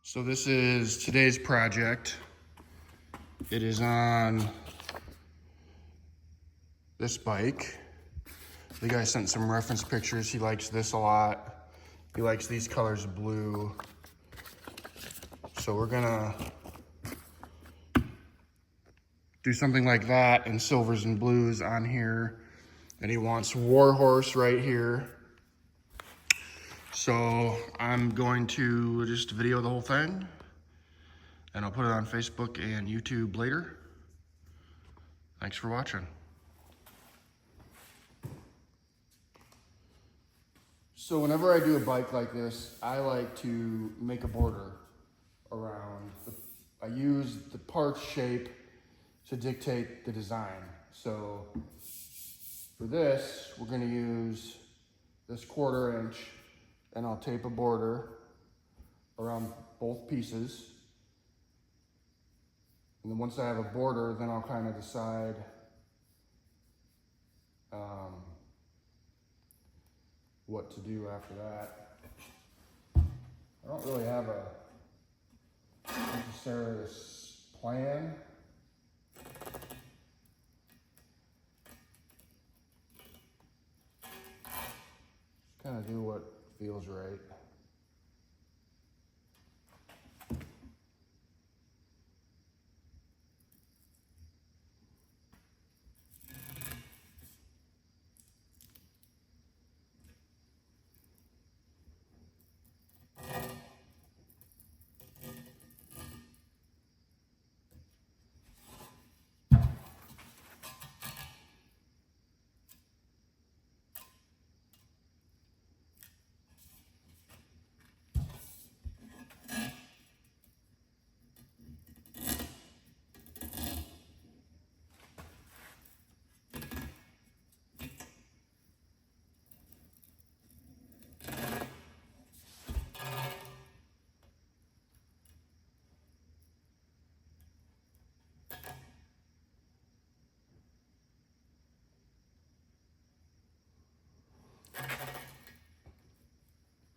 So this is today's project. It is on this bike. The guy sent some reference pictures. He likes this a lot. He likes these colors of blue. So we're gonna do something like that in silvers and blues on here. And he wants Warhorse right here. So I'm going to just video the whole thing and I'll put it on Facebook and YouTube later. Thanks for watching. So whenever I do a bike like this, I like to make a border around. I use the part shape to dictate the design. So for this, we're gonna use this 1/4 inch and I'll tape a border around both pieces. And then once I have a border, then I'll kind of decide what to do after that. I don't really have a necessarily plan. Just kind of do what feels right.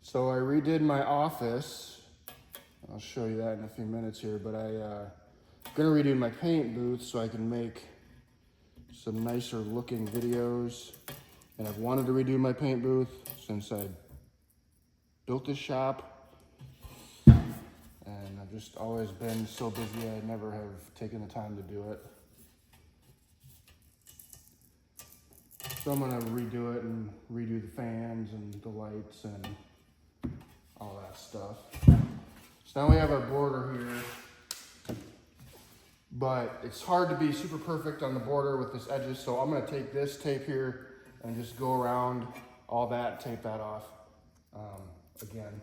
So I redid my office. I'll show you that in a few minutes here, but I'm gonna redo my paint booth so I can make some nicer looking videos. And I've wanted to redo my paint booth since I built this shop. And I've just always been so busy, I never have taken the time to do it. So I'm gonna redo it and redo the fans and the lights and all that stuff. So now we have our border here, but it's hard to be super perfect on the border with this edges. So I'm gonna take this tape here and just go around all that, tape that off. Again,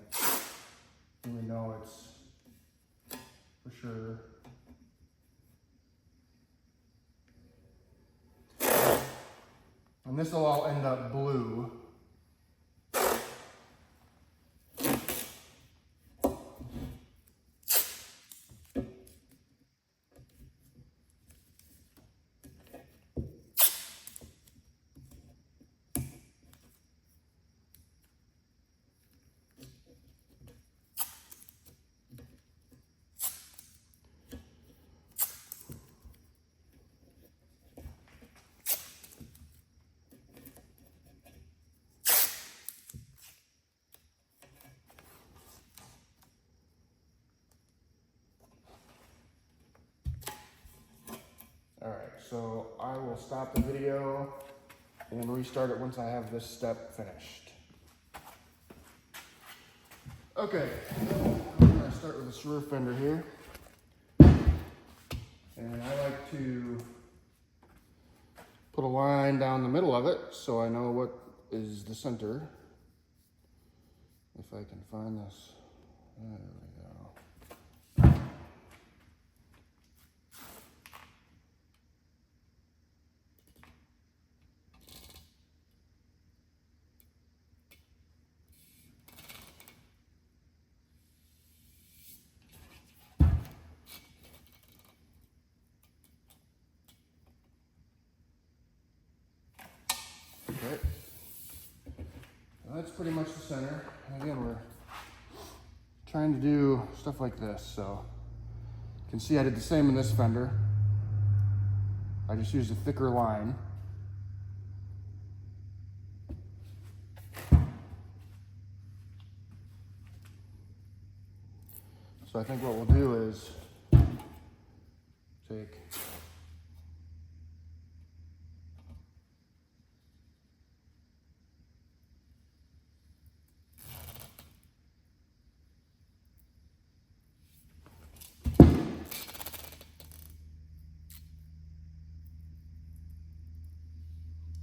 we know it's for sure. And this will all end up blue. All right, so I will stop the video and restart it once I have this step finished. Okay, I'm gonna start with this rear fender here. And I like to put a line down the middle of it so I know what is the center. If I can find this. There we go. Okay. Well, that's pretty much the center. Again, we're trying to do stuff like this. So you can see I did the same in this fender. I just used a thicker line. So I think what we'll do is take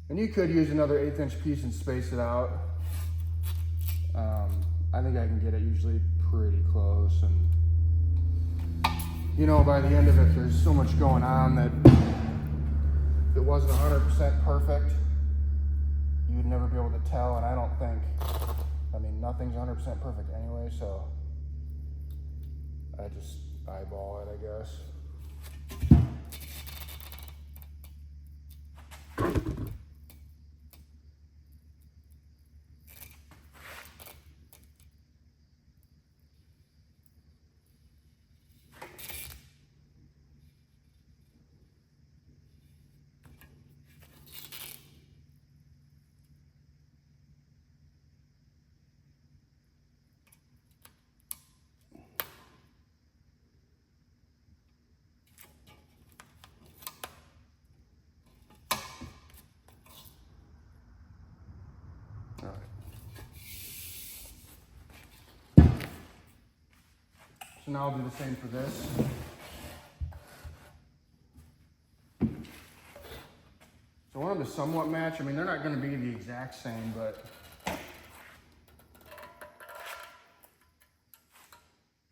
and you could use another 1/8 inch piece and space it out. I think I can get it usually pretty close, and you know, by the end of it, there's so much going on that if it wasn't 100% perfect, you would never be able to tell. And I don't think, I mean, nothing's 100% perfect anyway, so I just eyeball it, I guess. All right. So now I'll do the same for this. So I want them to somewhat match. I mean, they're not going to be the exact same, but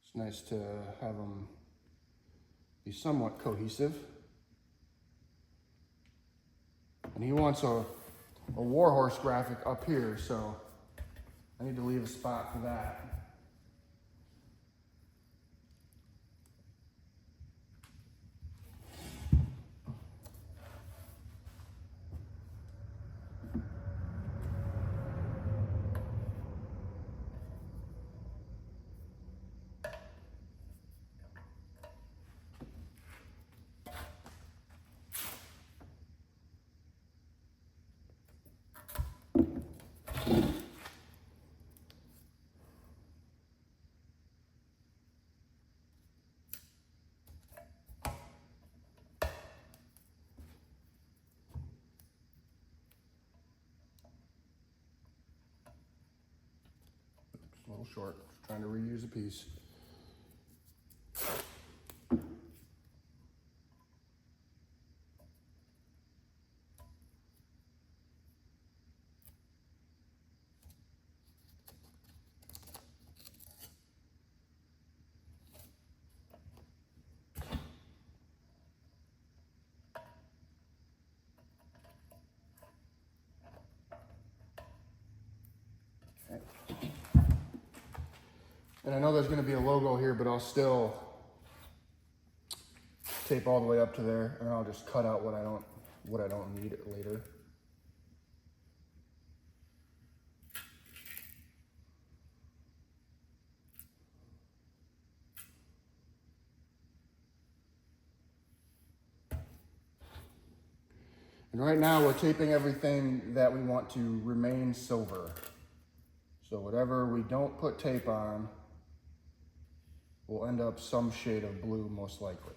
it's nice to have them be somewhat cohesive. And he wants a Warhorse graphic up here, so I need to leave a spot for that. A little short, trying to reuse a piece. And I know there's going to be a logo here, but I'll still tape all the way up to there, and I'll just cut out what I don't need later. And right now we're taping everything that we want to remain silver. So whatever we don't put tape on will end up some shade of blue, most likely.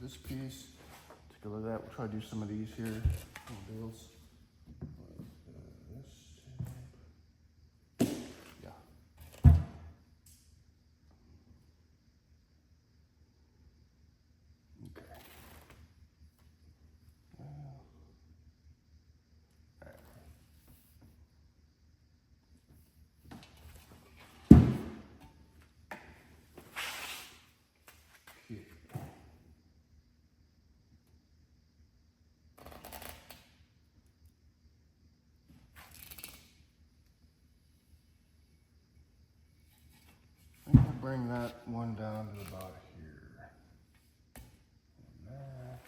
This piece, take a look at that. We'll try to do some of these here. Deals. bring that one down to about here. And there.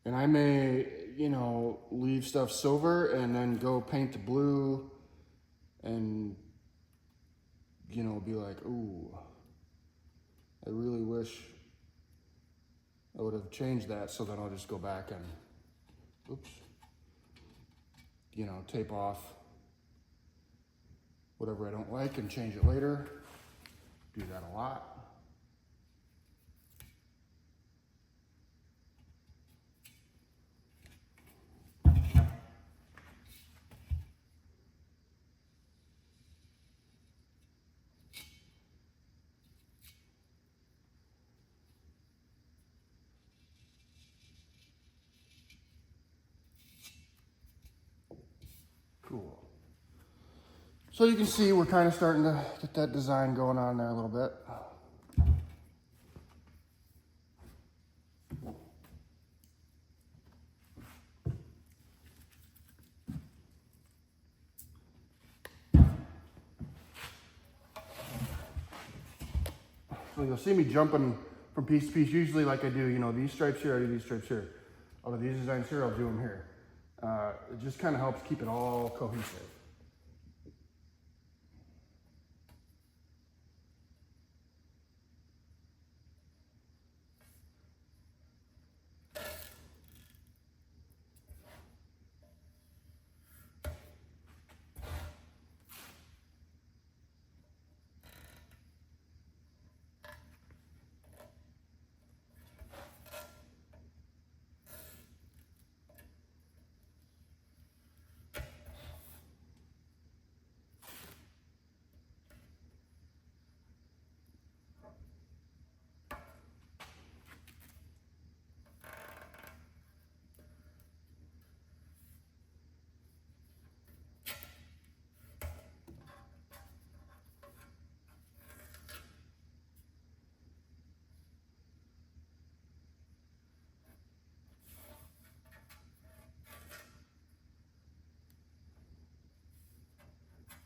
And I may, you know, leave stuff silver and then go paint the blue and, you know, be like, ooh, I really wish I would have changed that. So then I'll just go back and, oops, you know, tape off whatever I don't like and change it later. Do that a lot. Cool. So you can see we're kind of starting to get that design going on there a little bit. So you'll see me jumping from piece to piece, usually like I do, you know, these stripes here, I do these stripes here. I'll do these designs here, I'll do them here. It just kind of helps keep it all cohesive.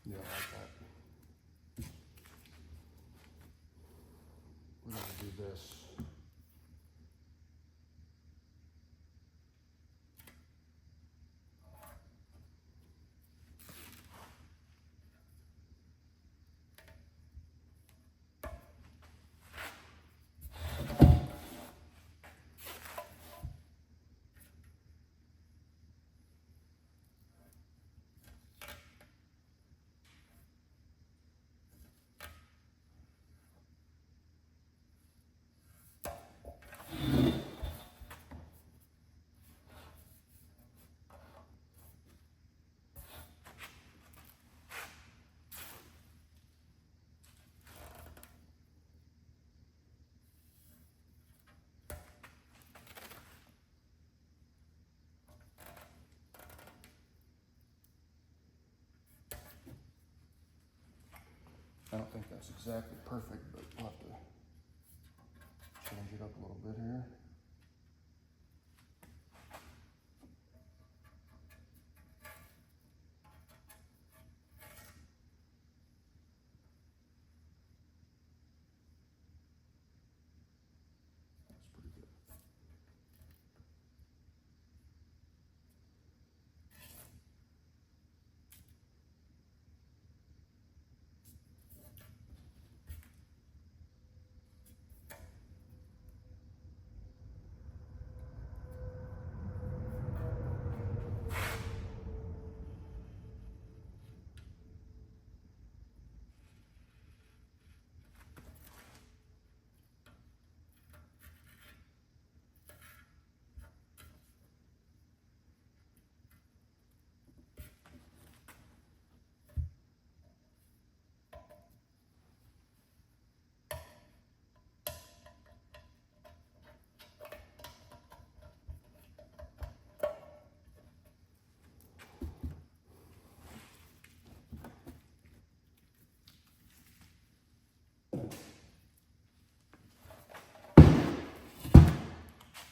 Yeah, I like that. We're gonna do this. I don't think that's exactly perfect, but we'll have to a little bit here. That's pretty good.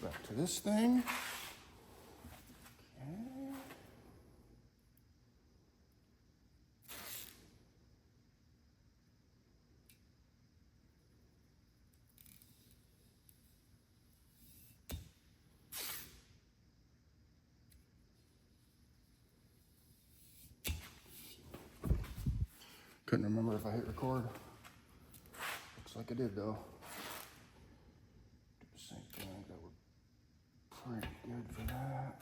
Back to this thing. Okay. Couldn't remember if I hit record. Looks like I did though. Do the same thing. That would pretty good for that.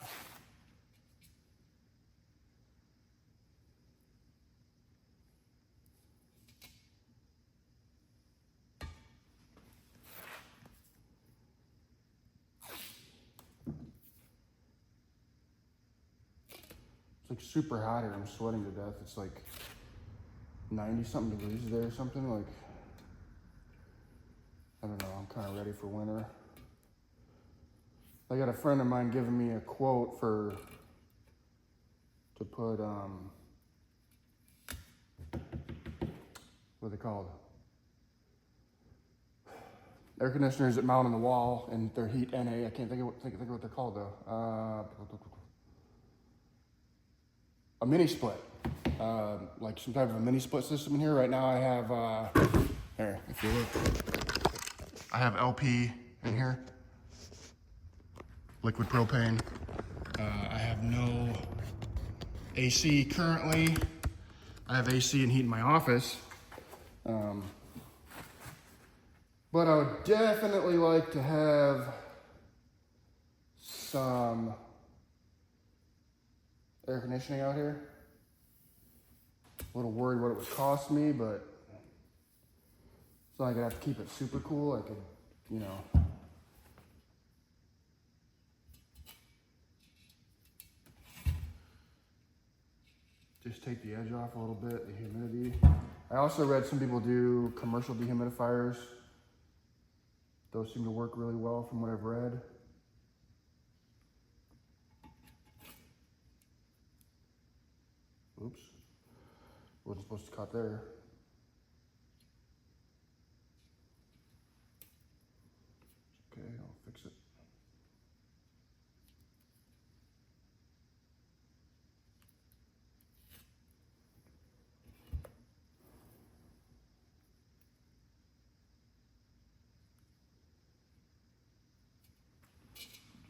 It's like super hot here. I'm sweating to death. It's like 90 something degrees there or something. Like, I don't know. I'm kind of ready for winter. I got a friend of mine giving me a quote to put, what are they called? Air conditioners that mount on the wall and they're heat NA. I can't think of what they're called though. A mini split. Like some type of a mini split system in here. Right now I have, here, if you look, I have LP in here. Liquid propane. I have no AC currently. I have AC and heat in my office. But I would definitely like to have some air conditioning out here. A little worried what it would cost me, but it's not like I'd have to keep it super cool. I could, you know. Just take the edge off a little bit, the humidity. I also read some people do commercial dehumidifiers. Those seem to work really well from what I've read. Oops. Wasn't supposed to cut there. Okay, I'll fix it.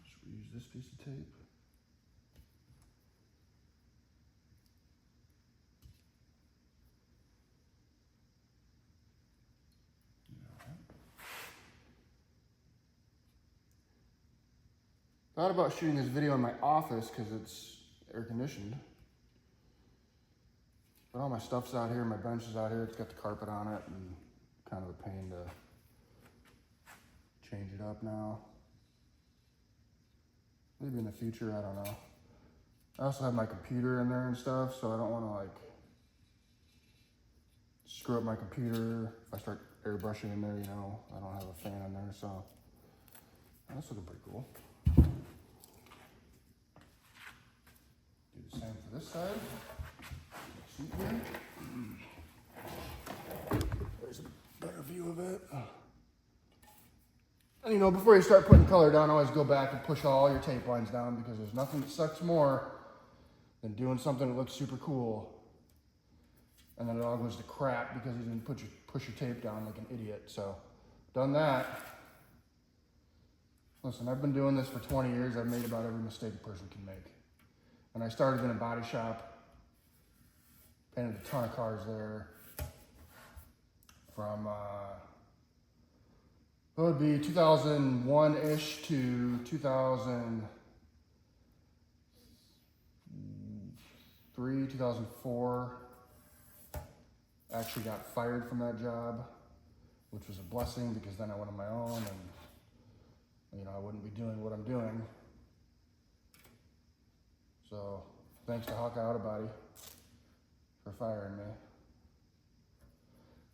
Just reuse this piece of tape. Thought about shooting this video in my office because it's air conditioned. But all my stuff's out here, my bench is out here, it's got the carpet on it, and kind of a pain to change it up now. Maybe in the future, I don't know. I also have my computer in there and stuff, so I don't want to like screw up my computer if I start airbrushing in there, you know. I don't have a fan in there, so that's looking pretty cool. Do the same for this side. Seat here. There's a better view of it. And you know, before you start putting color down, always go back and push all your tape lines down, because there's nothing that sucks more than doing something that looks super cool and then it all goes to crap because you didn't push your tape down like an idiot. So, done that. Listen, I've been doing this for 20 years. I've made about every mistake a person can make. And I started in a body shop, painted a ton of cars there from, it would be 2001-ish to 2003, 2004. Actually got fired from that job, which was a blessing because then I went on my own and, you know, I wouldn't be doing what I'm doing. So thanks to Hawkeye Auto Body for firing me.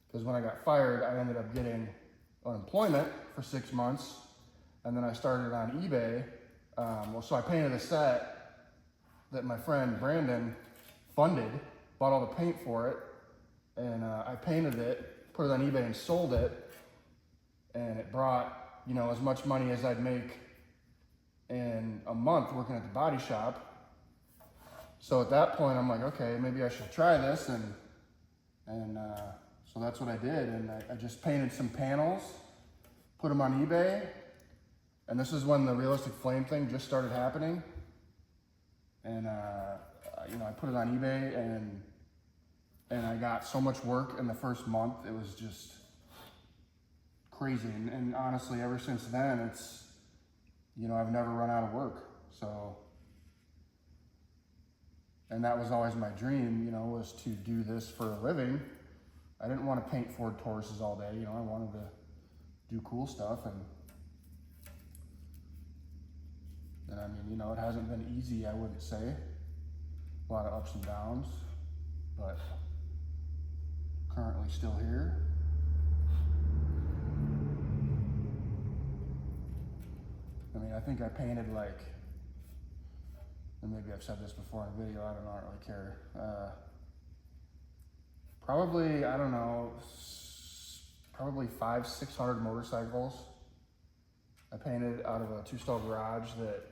Because when I got fired, I ended up getting unemployment for 6 months, and then I started on eBay. So I painted a set that my friend Brandon funded, bought all the paint for it, and I painted it, put it on eBay and sold it, and it brought, you know, as much money as I'd make in a month working at the body shop. So at that point, I'm like, okay, maybe I should try this, and so that's what I did, and I just painted some panels, put them on eBay, and this is when the realistic flame thing just started happening, and you know, I put it on eBay, and I got so much work in the first month, it was just crazy, and honestly, ever since then, it's, you know, I've never run out of work, so. And that was always my dream, you know, was to do this for a living. I didn't want to paint Ford Tauruses all day, you know, I wanted to do cool stuff, and I mean, you know, it hasn't been easy, I wouldn't say. A lot of ups and downs, but currently still here. I mean, I think I painted like, and maybe I've said this before in a video, I don't know, I don't really care. Probably, I don't know, probably 500-600 motorcycles. I painted out of a 2-stall garage that,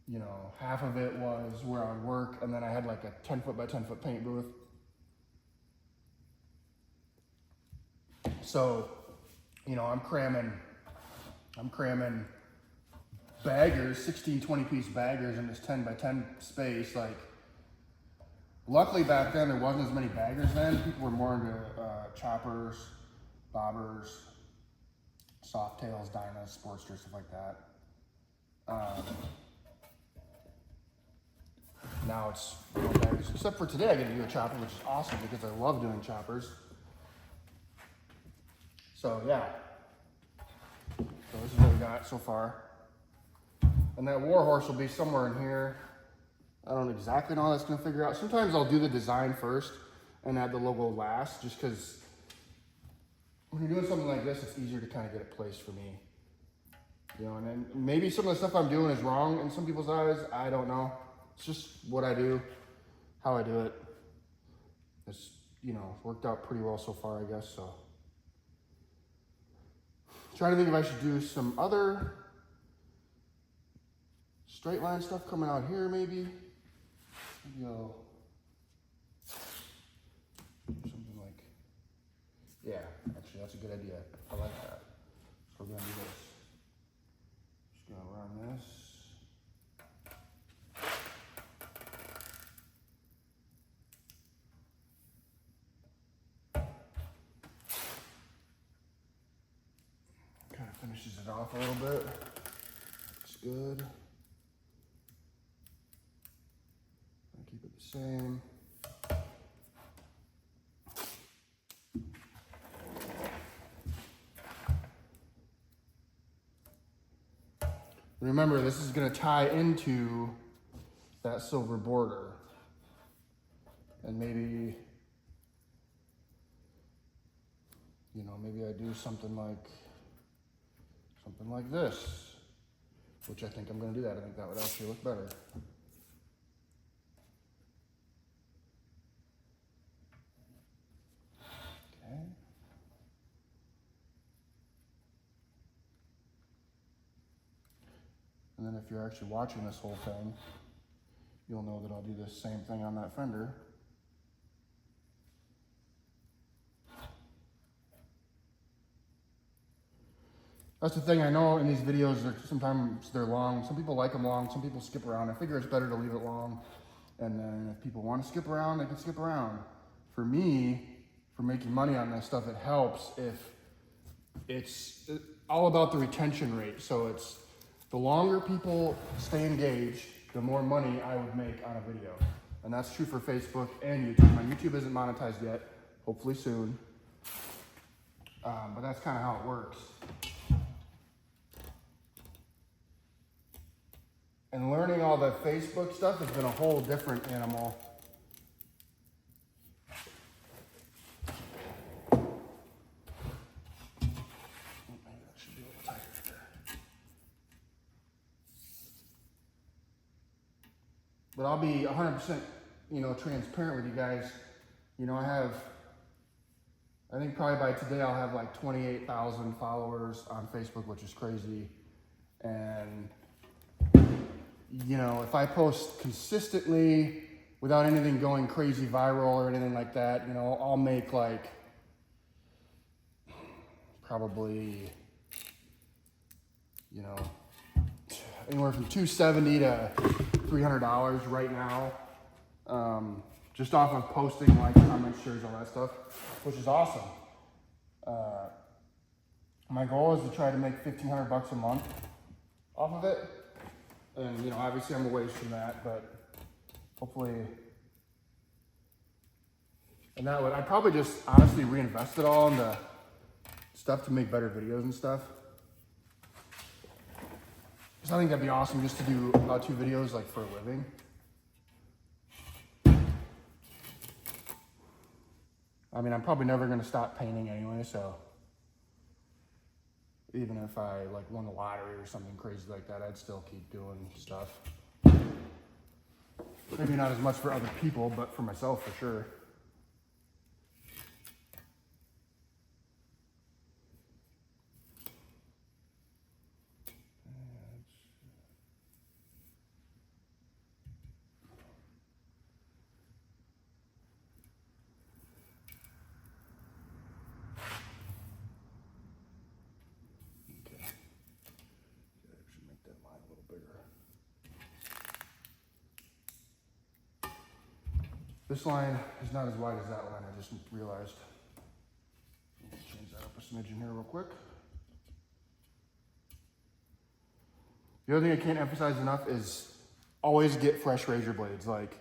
you know, half of it was where I would work, and then I had like a 10-foot by 10-foot paint booth. So, you know, I'm cramming baggers, 16, 20-piece baggers in this 10 by 10 space. Like, luckily back then there wasn't as many baggers then. People were more into choppers, bobbers, soft tails, Dynas, Sportsters, stuff like that. Now it's no baggers, except for today I get to do a chopper, which is awesome because I love doing choppers. So yeah, so this is what we got so far. And that Warhorse will be somewhere in here. I don't exactly know how that's gonna figure out. Sometimes I'll do the design first and add the logo last, just because when you're doing something like this, it's easier to kind of get it placed for me. You know, and then maybe some of the stuff I'm doing is wrong in some people's eyes. I don't know. It's just what I do, how I do it. It's, you know, worked out pretty well so far, I guess, so. Trying to think if I should do some other straight line stuff coming out here, maybe. Maybe I'll do something like, yeah, actually that's a good idea. I like that. So we're gonna do this. Just gonna run this. Kind of finishes it off a little bit. Looks good. Keep it the same. Remember, this is going to tie into that silver border. And maybe, you know, maybe I do something like this, which I think I'm going to do that. I think that would actually look better. Okay. And then if you're actually watching this whole thing, you'll know that I'll do the same thing on that fender. That's the thing, I know in these videos, sometimes they're long. Some people like them long, some people skip around. I figure it's better to leave it long. And then if people want to skip around, they can skip around. For me, for making money on this stuff, it helps if it's all about the retention rate. So it's the longer people stay engaged, the more money I would make on a video. And that's true for Facebook and YouTube. My YouTube isn't monetized yet, hopefully soon. But that's kind of how it works. And learning all the Facebook stuff has been a whole different animal. Maybe that should be a little tighter there. But I'll be 100%, transparent with you guys. I think probably by today I'll have like 28,000 followers on Facebook, which is crazy. And if I post consistently without anything going crazy viral or anything like that, I'll make like probably, anywhere from $270 to $300 right now. Just off of posting, like, comments, shares, all that stuff, which is awesome. My goal is to try to make $1,500 a month off of it. And, obviously I'm a ways from that, but hopefully, and that would, I'd probably just honestly reinvest it all into stuff to make better videos and stuff. Because I think that'd be awesome just to do how-to videos like for a living. I mean, I'm probably never going to stop painting anyway, so even if I like won the lottery or something crazy like that, I'd still keep doing stuff. Maybe not as much for other people, but for myself for sure. This line is not as wide as that line, I just realized. Let's change that up a smidgen here real quick. The other thing I can't emphasize enough is always get fresh razor blades. Like,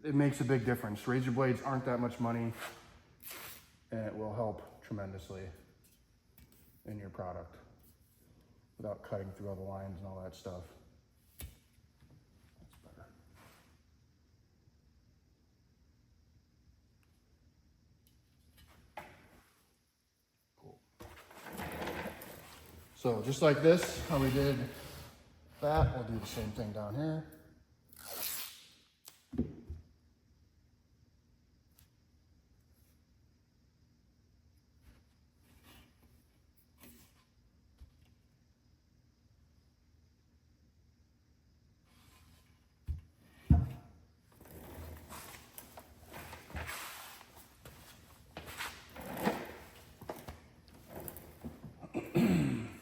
it makes a big difference. Razor blades aren't that much money, and it will help tremendously in your product without cutting through all the lines and all that stuff. So just like this, how we did that, we'll do the same thing down here.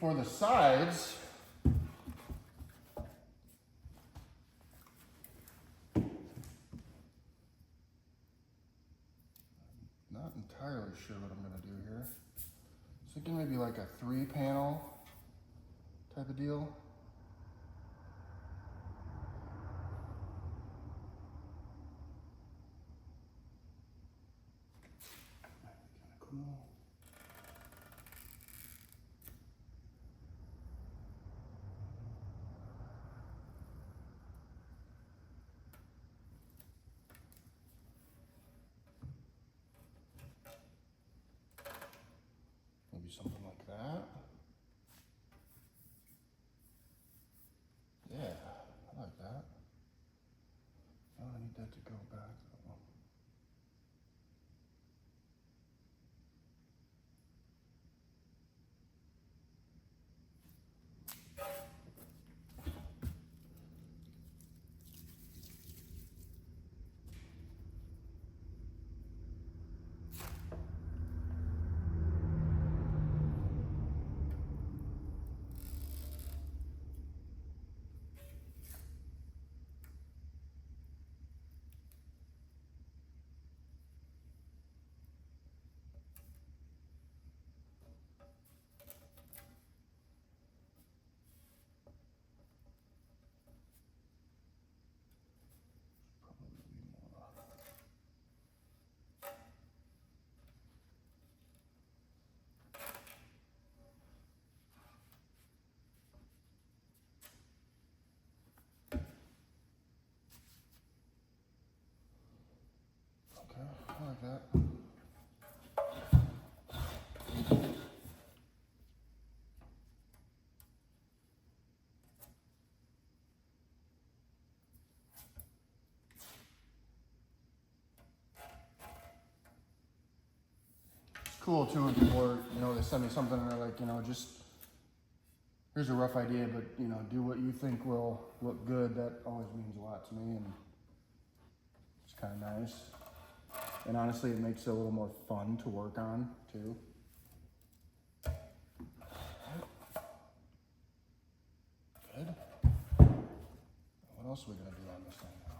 For the sides, not entirely sure what I'm going to do here. Thinking maybe like a 3-panel type of deal. Kind of cool. Maybe something like that. Yeah, I like that. Oh, I need that to go back. cool too when people are, you know, they send me something and they're like, you know, just here's a rough idea, but you know, do what you think will look good. That always means a lot to me, and it's kind of nice. And honestly, it makes it a little more fun to work on too. Good. What else are we gonna do on this thing now?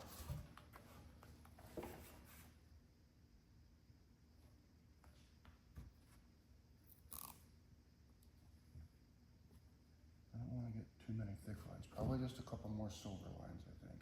I don't want to get too many thick lines. Probably just a couple more silver lines, I think.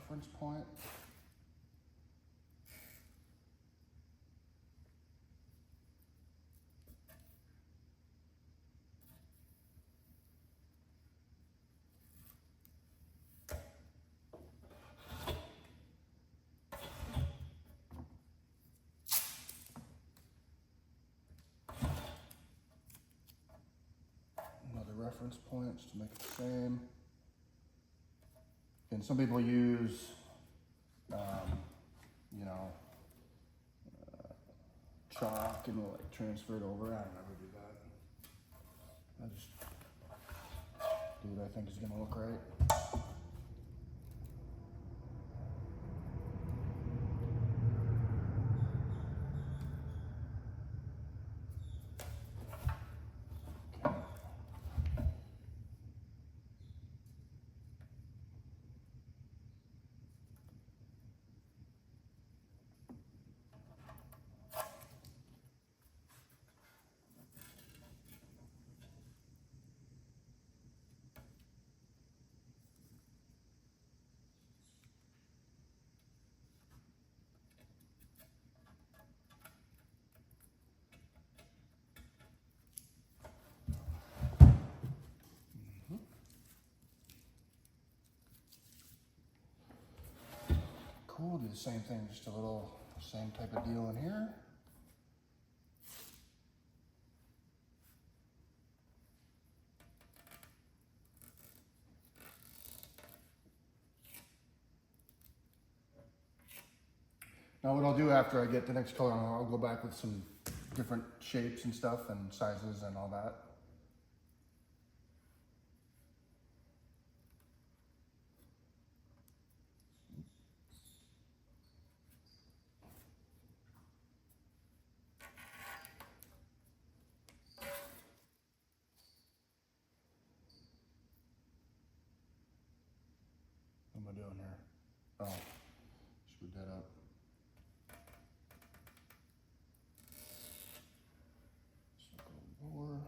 Reference point. Another reference point just to make it the same. And some people use, you know, chalk and will like transfer it over. I don't ever do that. I just do what I think is gonna look right. Cool, do the same thing, just a little same type of deal in here. Now what I'll do after I get the next color, I'll go back with some different shapes and stuff and sizes and all that. What am I doing here? Oh, screwed that up. Circle lower.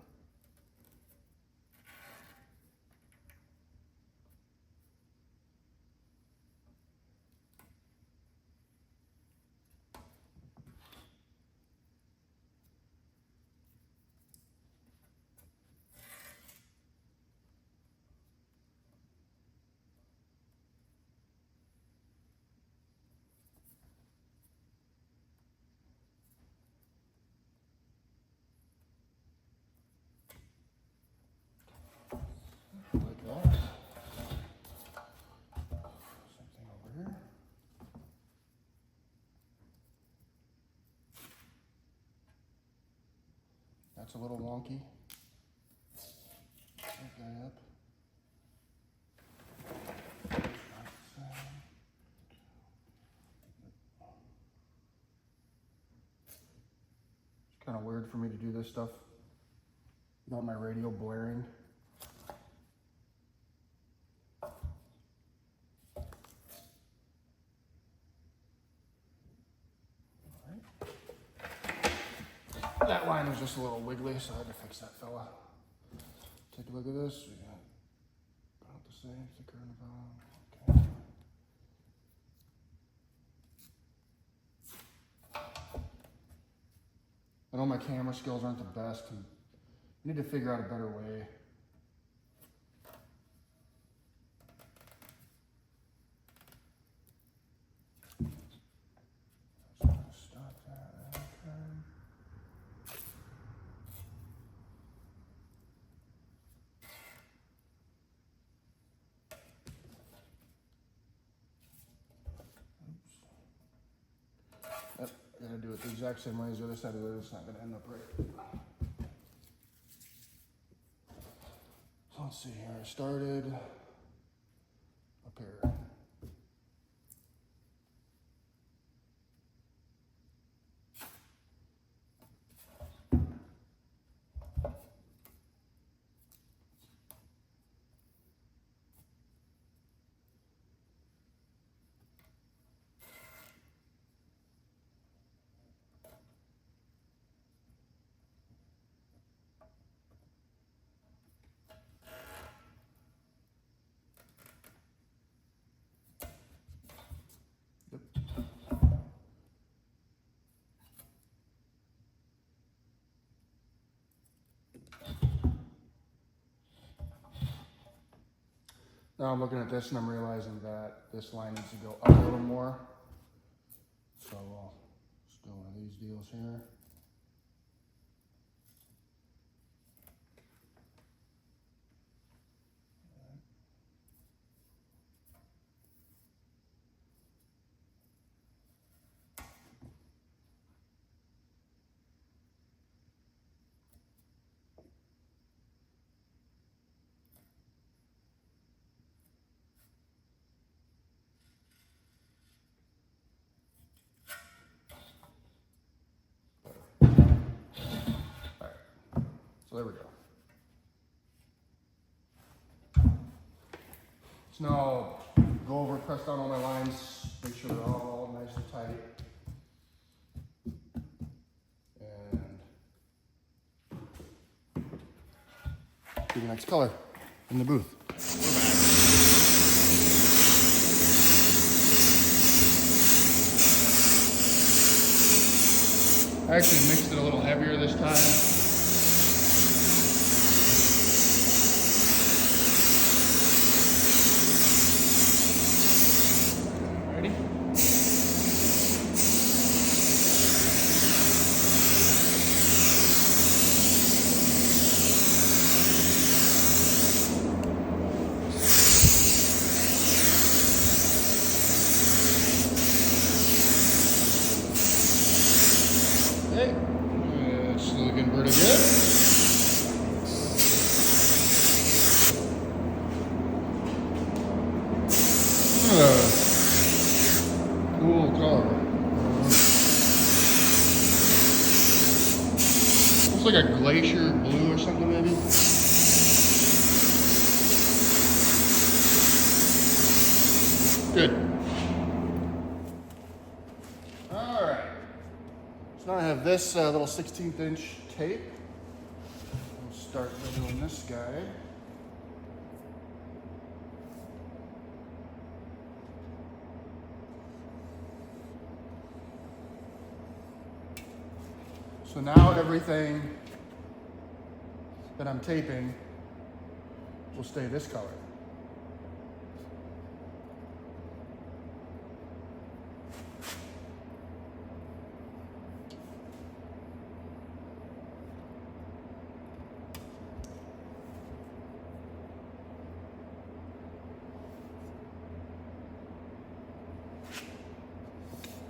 Like that. Same thing over here. That's a little wonky. Pick that up. It's kind of weird for me to do this stuff without my radio blaring. that line was just a little wiggly, so I had to fix that fella. Take a look at this. We got about the same, thicker in the bottom. Okay. I know my camera skills aren't the best. I need to figure out a better way. Stop that. Okay. Yep, I gotta do it the exact same way as the other side of it. It's not gonna end up right. So let's see here. I started up here. Now I'm looking at this and I'm realizing that this line needs to go up a little more. So I'll just do one of these deals here. So there we go. So now I'll go over, press down all my lines, make sure they're all nice and tight. And do the next color in the booth. I actually mixed it a little heavier this time. Okay, it's looking pretty good. Cool color. Looks like a glacier blue or something maybe. Good. All right. So now I have this little 16th inch tape. I'll start by doing this guy. So now everything that I'm taping will stay this color.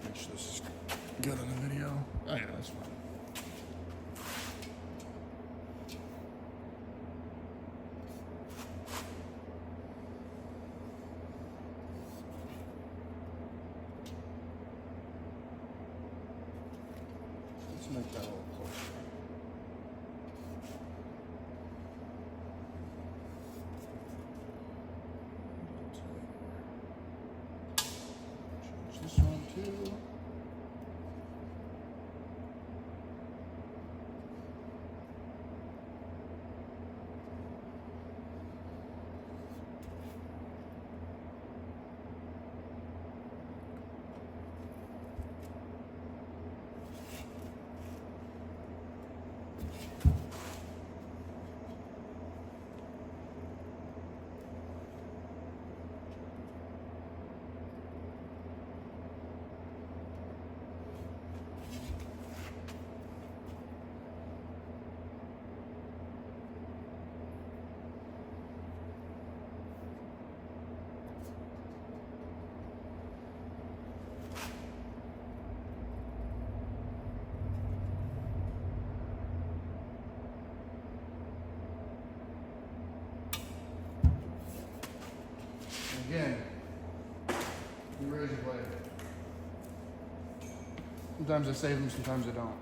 Make sure this is good on the video. Oh yeah, that's fine. Let's make that a little closer. Change this one too. Sometimes I save them, sometimes I don't.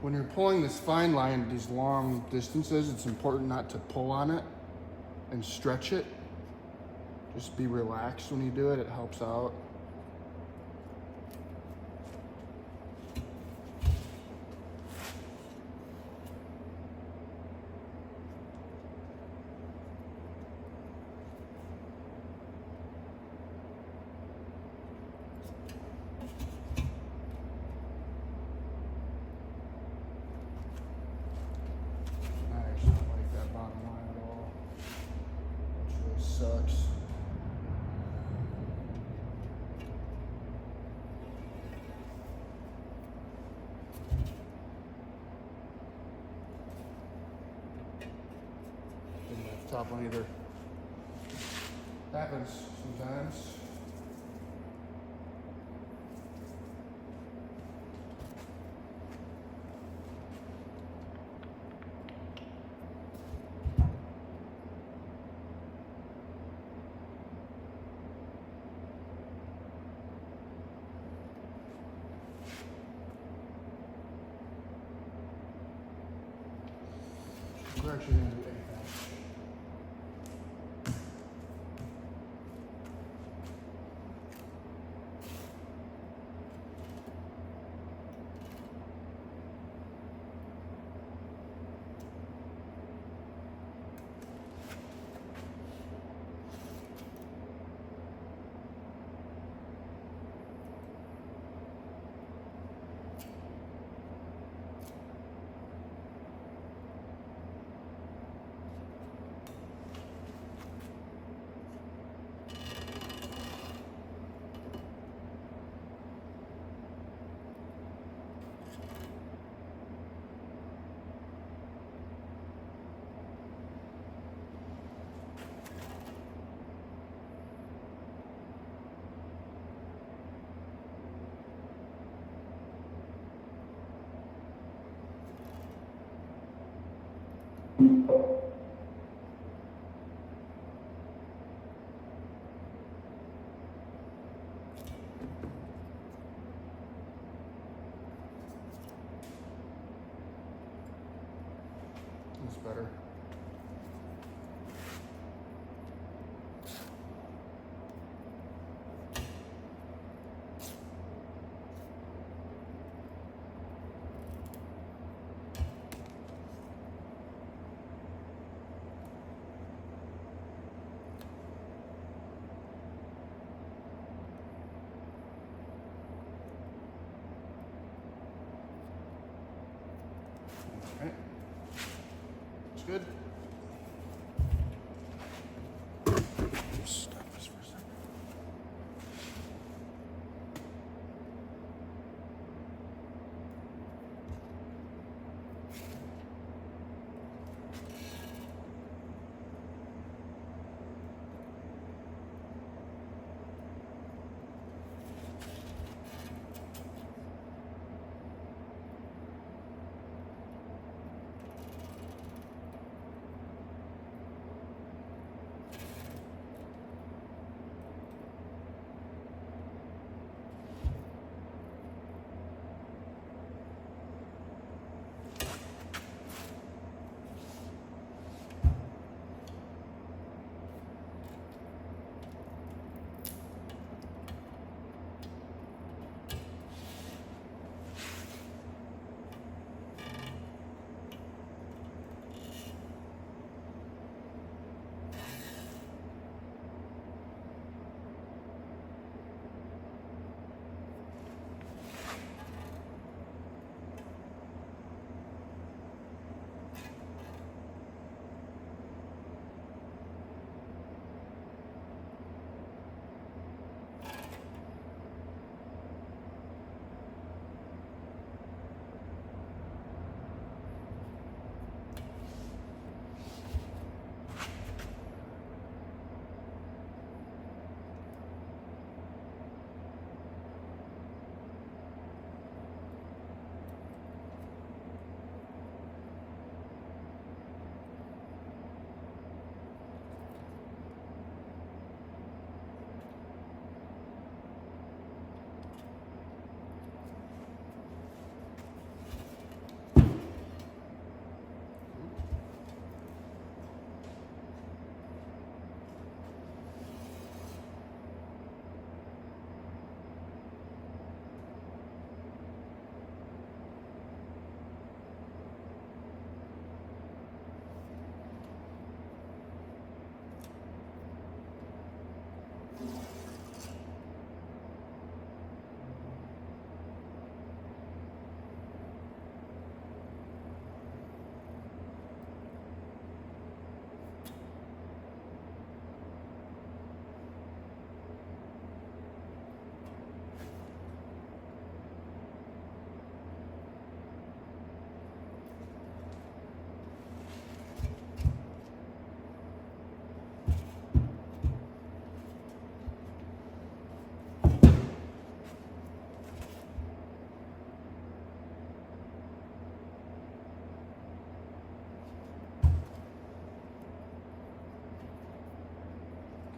When you're pulling this fine line these long distances, it's important not to pull on it and stretch it. Just be relaxed when you do it, it helps out. Sucks. Didn't have top one either. Happens sometimes. We're actually going to do 8 patch. That's better. Okay. It's good. Stop this for a second.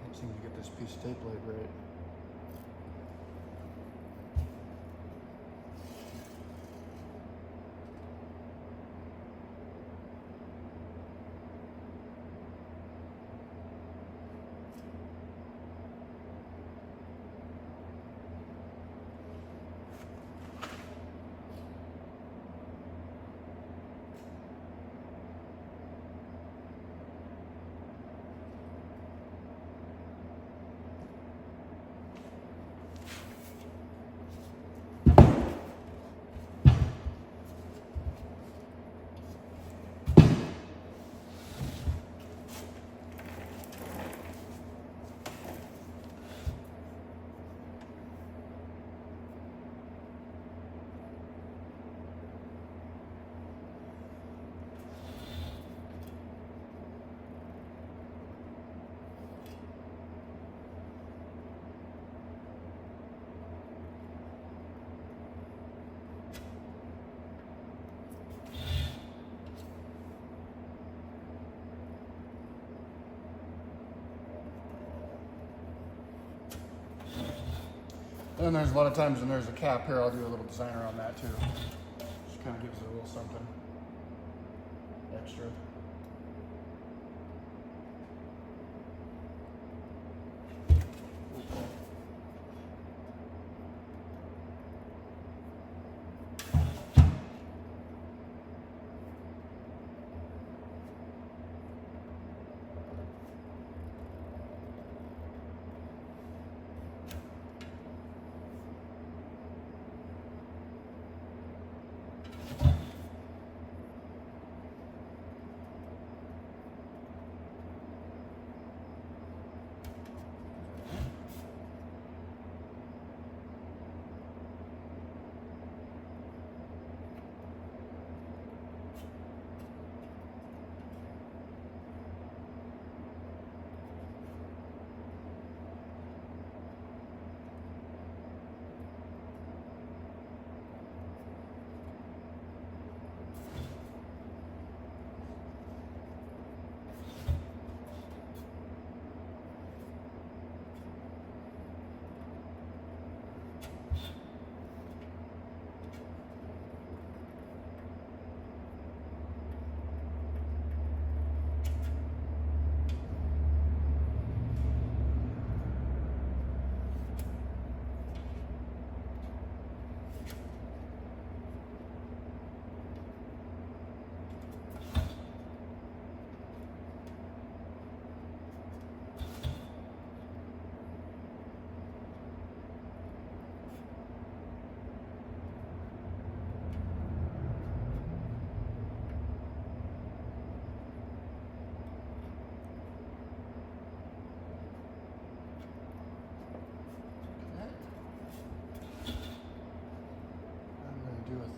Can't seem to get this piece of tape laid right. And there's a lot of times when there's a cap here, I'll do a little design around that too. Just kind of gives it a little something extra.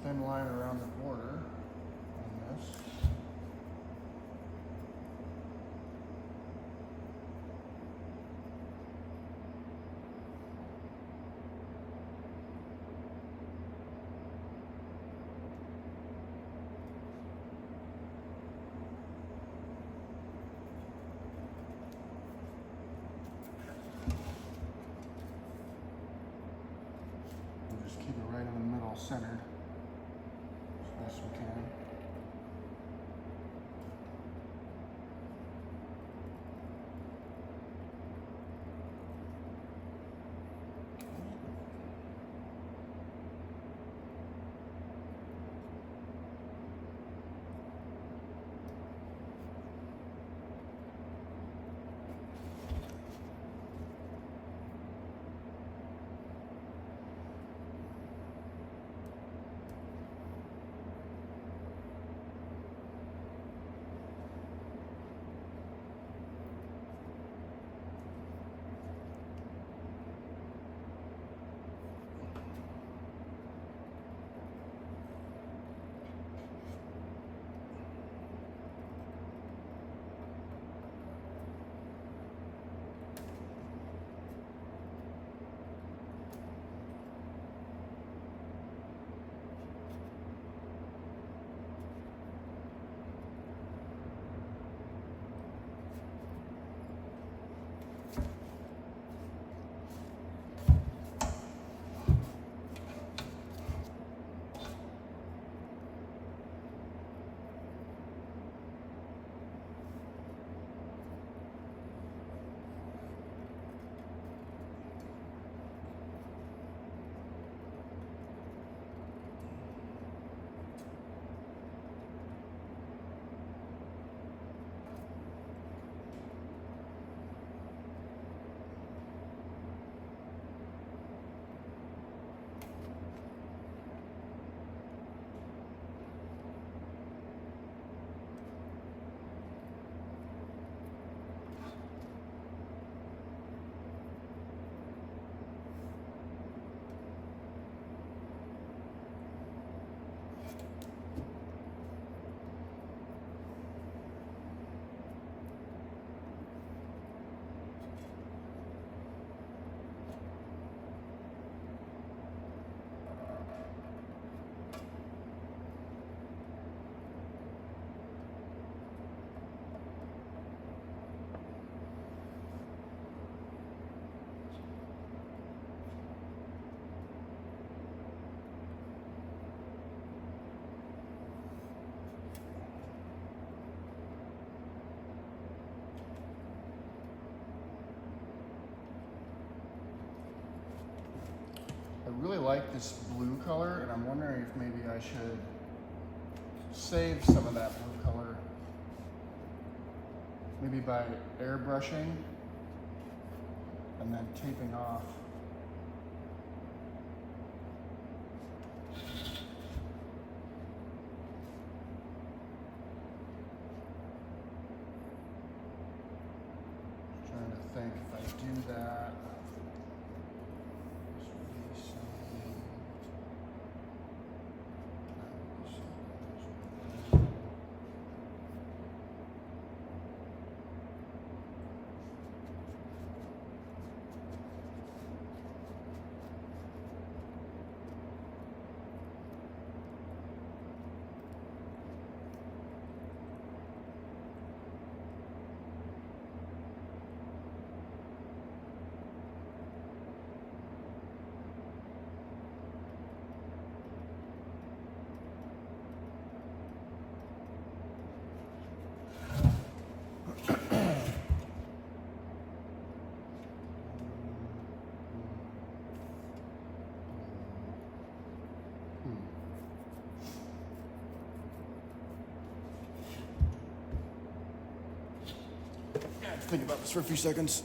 Thin line around the border on this. We'll just keep it right in the middle, centered. As best we can. I really like this blue color, and I'm wondering if maybe I should save some of that blue color, maybe by airbrushing and then taping off. Trying to think if I do that. I have to think about this for a few seconds.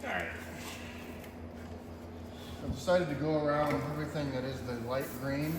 Alright. I've decided to go around everything that is the light green.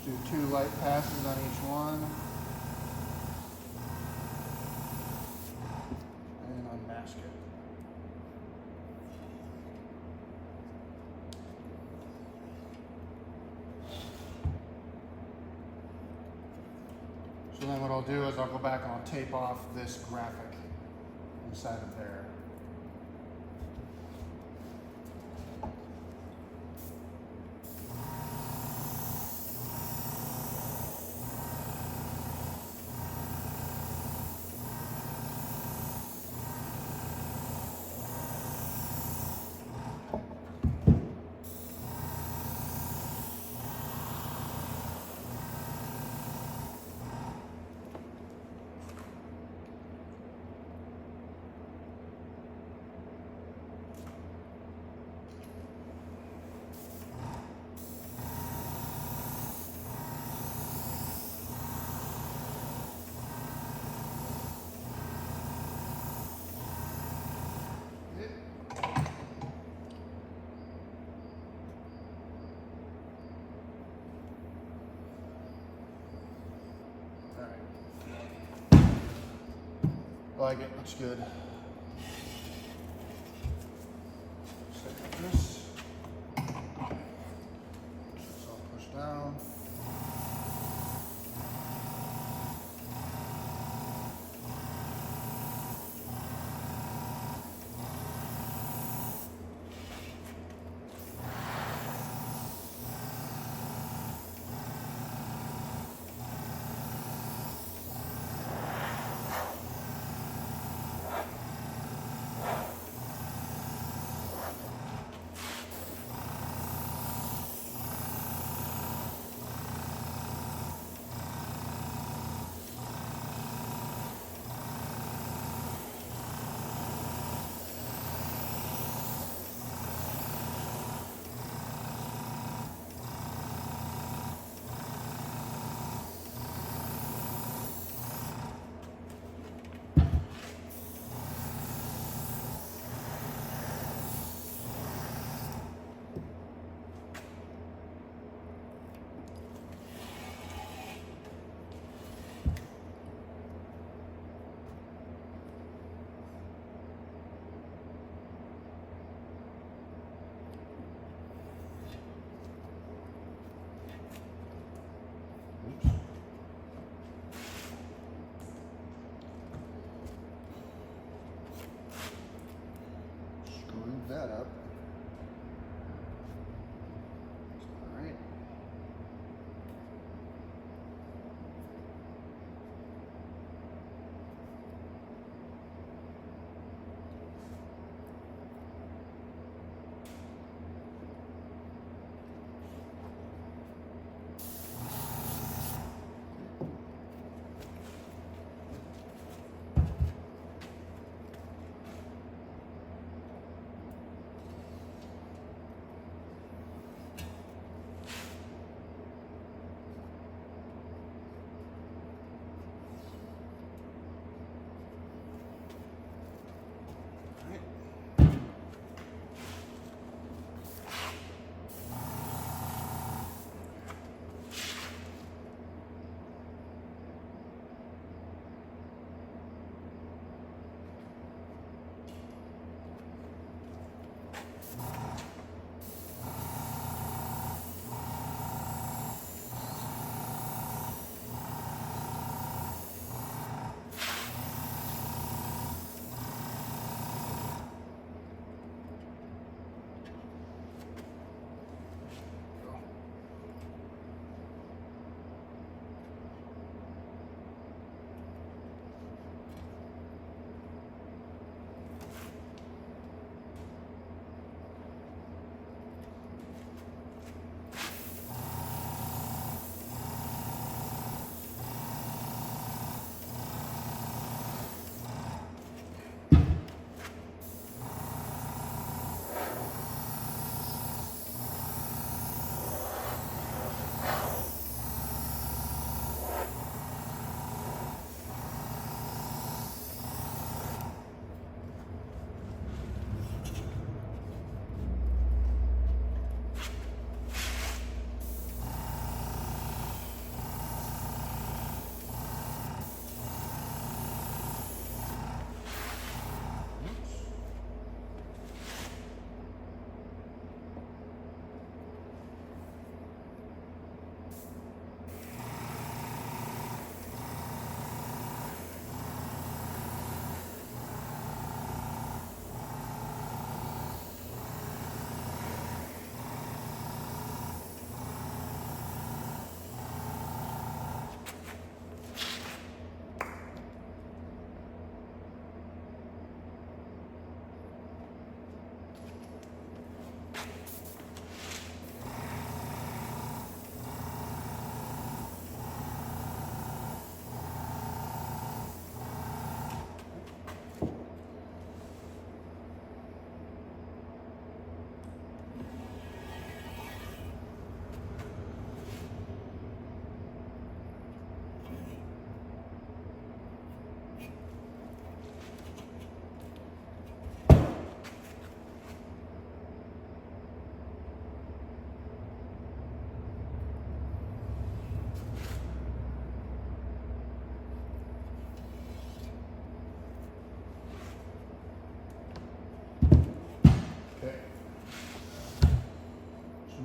Do 2 light passes on each one. And unmask it. So then what I'll do is I'll go back and I'll tape off this graphic inside of there. I like it, looks good.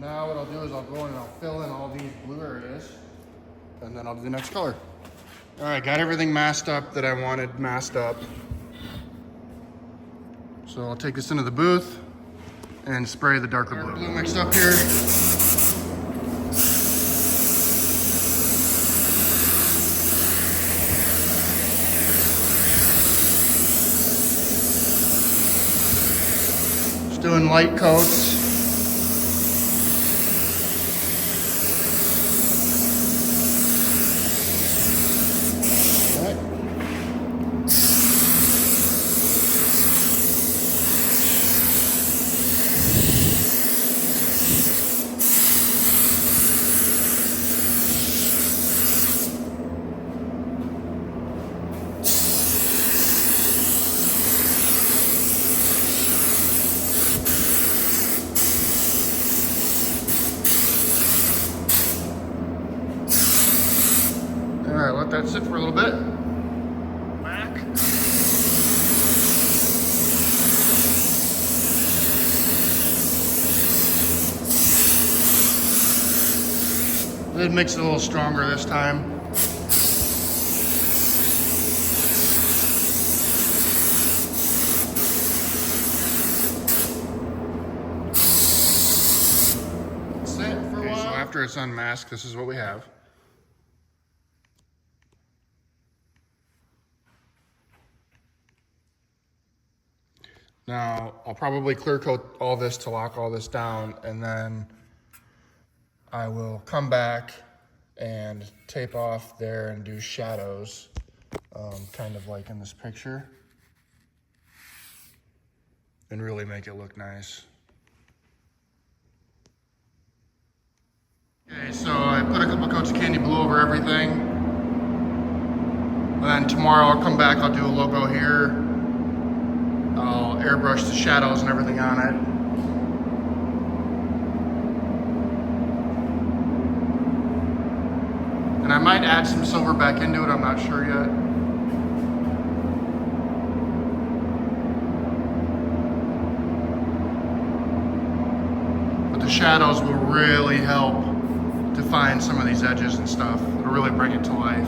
Now what I'll do is I'll go in and I'll fill in all these blue areas, and then I'll do the next color. All right, got everything masked up that I wanted masked up. So I'll take this into the booth and spray the darker blue. Blue mixed up here. Just doing light coats. All right, let that sit for a little bit. Back. It makes it a little stronger this time. That's it for a while. So after it's unmasked, this is what we have. Now, I'll probably clear coat all this to lock all this down, and then I will come back and tape off there and do shadows, kind of like in this picture, and really make it look nice. Okay, so I put a couple coats of candy blue over everything. And then tomorrow I'll come back, I'll do a logo here. I'll airbrush the shadows and everything on it. And I might add some silver back into it, I'm not sure yet. But the shadows will really help define some of these edges and stuff. It'll really bring it to life.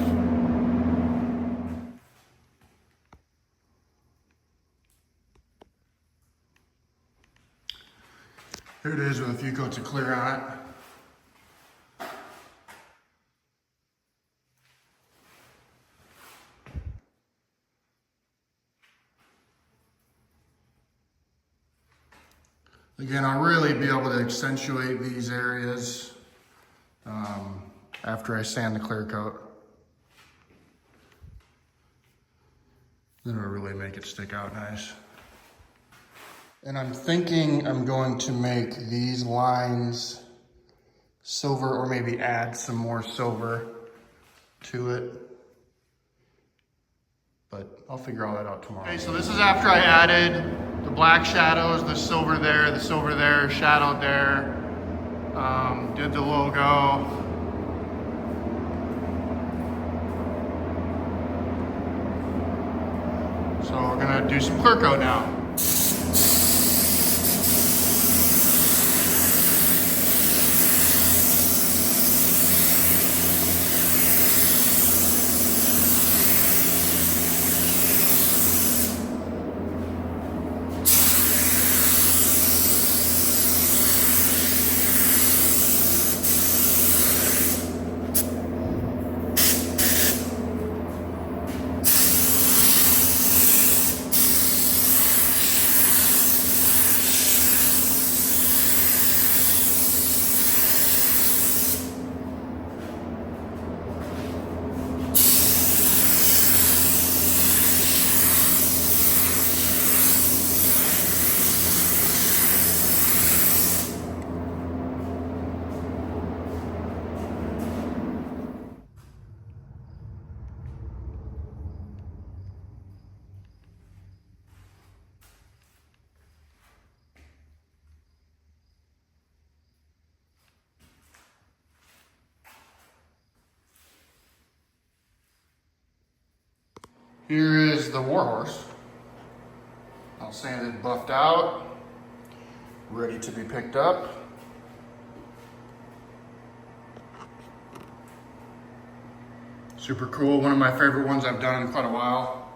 Here it is with a few coats of clear on it. Again, I'll really be able to accentuate these areas after I sand the clear coat. Then it'll really make it stick out nice. And I'm thinking I'm going to make these lines silver, or maybe add some more silver to it. But I'll figure all that out tomorrow. Okay, so this is after I added the black shadows, the silver there, shadowed there, did the logo. So we're gonna do some clear coat now. Here is the Warhorse. All sanded, buffed out, ready to be picked up. Super cool. One of my favorite ones I've done in quite a while.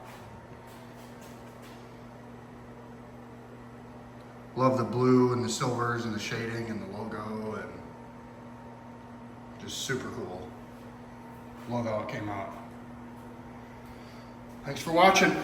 Love the blue and the silvers and the shading and the logo, and just super cool. Love how it came out. Thanks for watching.